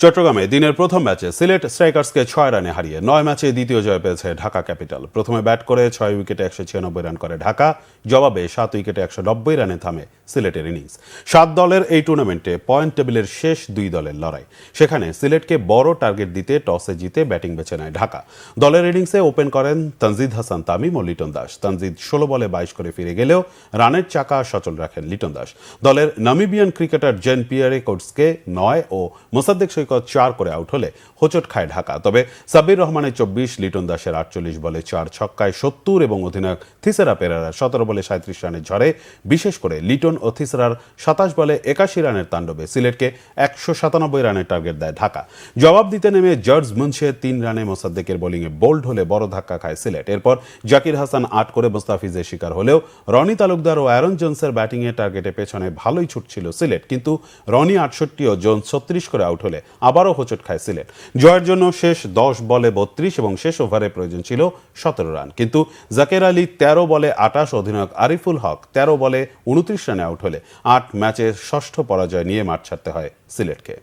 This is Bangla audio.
চট্টগ্রামে দিনের প্রথম ম্যাচে সিলেট স্ট্রাইকার্সকে 6 রানে হারিয়ে 9 ম্যাচে দ্বিতীয় জয় পেয়েছে ঢাকা ক্যাপিটাল। প্রথমে ব্যাট করে 6 উইকেটে 196 রান করে ঢাকা, জবাবে 7 উইকেটে 190 রানে থামে সিলেটের ইনিংস। 7 দলের এই টুর্নামেন্টে পয়েন্ট টেবিলের শেষ 2 দলের লড়াই। সেখানে সিলেটকে বড় টার্গেট দিতে টসে জিতে ব্যাটিং বেছে নেয় ঢাকা। দলের ইনিংসে ওপেন করেন তানজিদ হাসান তামিম ও লিটন দাস। তানজিদ 16 বলে 22 করে ফিরে গেলেও রানের চাকা সচল রাখেন লিটন দাস। দলের নামিবিয়ান ক্রিকেটার জেন পিয়ারে কোটসকে 9 ও মোসাদ্দেক সৈকত 4 করে আউট হলে হোঁচট খায় ঢাকা। তবে সাব্বির রহমানের 24, লিটন দাসের 48 বলে 4 ছক্কায় 70 এবং অধিনায়ক থিসেরা পেরেরার 17 বলে 37 রানের ঝড়ে, বিশেষ করে লিটন ও থিসেরার 27 বলে 81 রানের তাণ্ডবে সিলেটকে 197 রানের টার্গেট দেয় ঢাকা। জবাব দিতে নেমে জর্জ মুন্সের 3 রানে মোসাদ্দেকের বোলিংয়ে বোল্ড হলে বড় ধাক্কা খায় সিলেট। এরপর জাকির হাসান 8 করে মোস্তাফিজের শিকার হলেও রনি তালুকদার ও অ্যারন জোন্সের ব্যাটিংয়ে টার্গেটে পেছনে ভালোই ছুটছিল সিলেট, কিন্তু রনি 68 ও জোন্স 36 করে আউট হলে আবারও হোঁচট খায় সিলেট। জয়ের জন্য শেষ 10 বলে 32 এবং শেষ ওভারে প্রয়োজন ছিল 17 রান, কিন্তু জাকের আলী 13 বলে 28, অধিনায়ক আরিফুল হক 13 বলে 29 রানে আউট হলে 8 ম্যাচের ষষ্ঠ পরাজয় নিয়ে মাঠ ছাড়তে হয় সিলেটকে।